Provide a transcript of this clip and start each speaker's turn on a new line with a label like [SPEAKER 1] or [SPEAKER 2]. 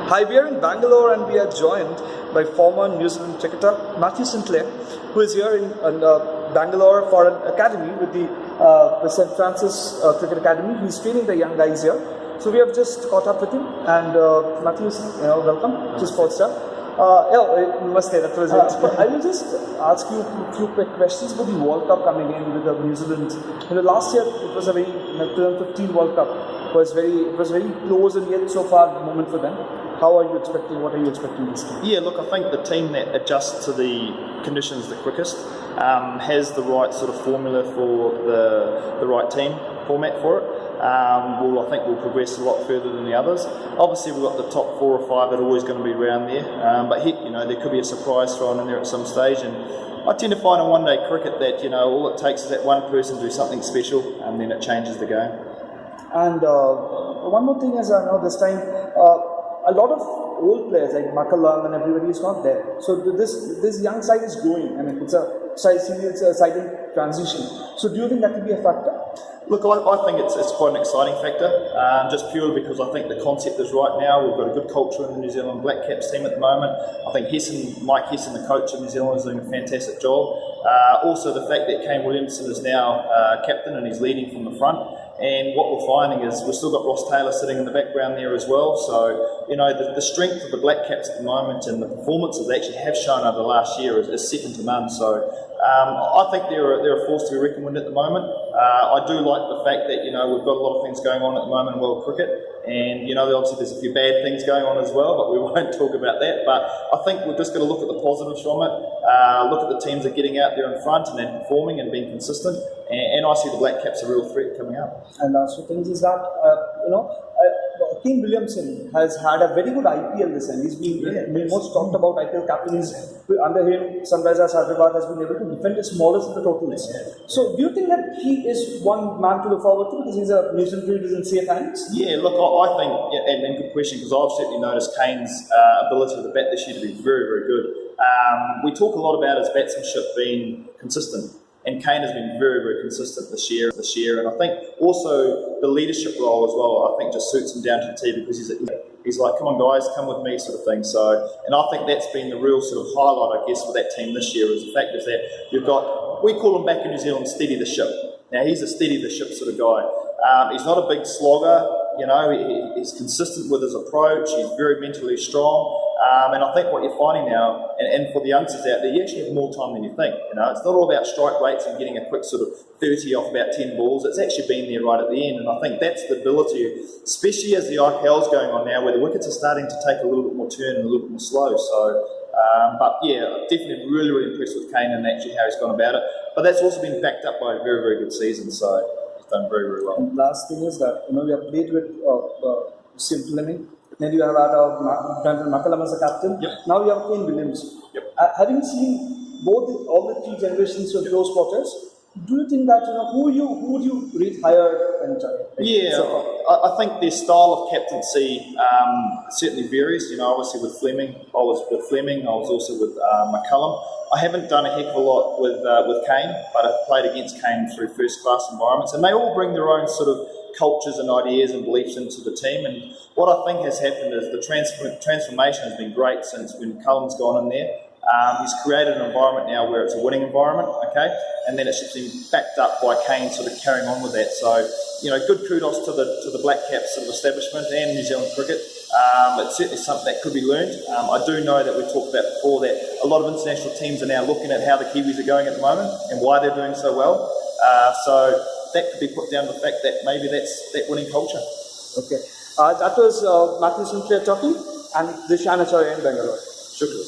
[SPEAKER 1] Hi, we are in Bangalore and we are joined by former New Zealand cricketer Mathew Sinclair, who is here in Bangalore for an academy with the St. Francis Cricket Academy. He's training the young guys here. So we have just caught up with him, and Mathew, welcome to Sports Star. Namaste, that was it. I will just ask you a few quick questions about the World Cup coming in with the New Zealand. Last year it was a very 2015 World Cup. It was very close, and yet so far the moment for them. How are you expecting? What are you expecting this time?
[SPEAKER 2] Yeah, look, I think the team that adjusts to the conditions the quickest has the right sort of formula for the right team format for it. I think we'll progress a lot further than the others. Obviously, we've got the top 4 or 5 that are always going to be around there. But heck, there could be a surprise thrown in there at some stage. And I tend to find in one-day cricket that all it takes is that one person to do something special, and then it changes the game.
[SPEAKER 1] And one more thing is, I know this time a lot of old players like McCullum and everybody is not there. So this young side is growing. I mean, it's a side in transition. So do you think that will be a factor?
[SPEAKER 2] Look, I think it's quite an exciting factor, just purely because I think the concept is right now. We've got a good culture in the New Zealand Black Caps team at the moment. I think Mike Hesson, the coach of New Zealand, is doing a fantastic job. Also, the fact that Kane Williamson is now captain and he's leading from the front. And what we're finding is we've still got Ross Taylor sitting in the background there as well. So, the strength of the Black Caps at the moment and the performances they actually have shown over the last year is second to none. So, I think they're a force to be reckoned with at the moment. I do like the fact that, we've got a lot of things going on at the moment in world cricket. And, obviously there's a few bad things going on as well, but we won't talk about that. But I think we're just going to look at the positives from it, look at the teams that are getting out there in front and then performing and being consistent. And I see the Black Caps a real threat coming up.
[SPEAKER 1] And last two things is that, Kane Williamson has had a very good IPL this time. He's been most talked about IPL captains. Under him, Sunrisers Hyderabad has been able to defend his smallest of the total list. So do you think that he is one man to look forward to because he's a nation field in safe hands?
[SPEAKER 2] Yeah, look, I think, and good question, because I've certainly noticed Kane's ability with the bat this year to be very, very good. We talk a lot about his batsmanship being consistent. And Kane has been very, very consistent this year, and I think also the leadership role as well, I think just suits him down to the T because he's like, come on guys, come with me sort of thing. So, and I think that's been the real sort of highlight, I guess, for that team this year is the fact is that you've got, we call him back in New Zealand, steady the ship. Now he's a steady the ship sort of guy. He's not a big slogger, he's consistent with his approach, he's very mentally strong. And I think what you're finding now, and for the youngsters out there, you actually have more time than you think. It's not all about strike rates and getting a quick sort of 30 off about 10 balls. It's actually been there right at the end. And I think that's the ability, especially as the IPL's going on now, where the wickets are starting to take a little bit more turn and a little bit more slow. So, but yeah, definitely really, really impressed with Kane and actually how he's gone about it. But that's also been backed up by a very, very good season. So he's done very, very well.
[SPEAKER 1] And last thing is that, we have played with Sim Fleming. Then you have had McCullum as a captain.
[SPEAKER 2] Yep.
[SPEAKER 1] Now you have Kane Williams.
[SPEAKER 2] Yep.
[SPEAKER 1] Having seen all the 3 generations of those quarters, do you think that who would you rate higher than each other?
[SPEAKER 2] I think their style of captaincy certainly varies. Obviously with Fleming, I was with Fleming. I was also with McCullum. I haven't done a heck of a lot with Kane, but I've played against Kane through first-class environments, and they all bring their own sort of cultures and ideas and beliefs into the team. And what I think has happened is the transformation has been great since when Cullum's gone in there. He's created an environment now where it's a winning environment, okay? And then it's just been backed up by Kane sort of carrying on with that. So, good kudos to the Black Caps sort of establishment and New Zealand cricket. It's certainly something that could be learned. I do know that we talked about before that a lot of international teams are now looking at how the Kiwis are going at the moment and why they're doing so well. So that could be put down to the fact that maybe that's that winning culture.
[SPEAKER 1] Okay. That was Mathew Sinclair talking, and Dishan Acharya in Bangalore.
[SPEAKER 2] Shukran.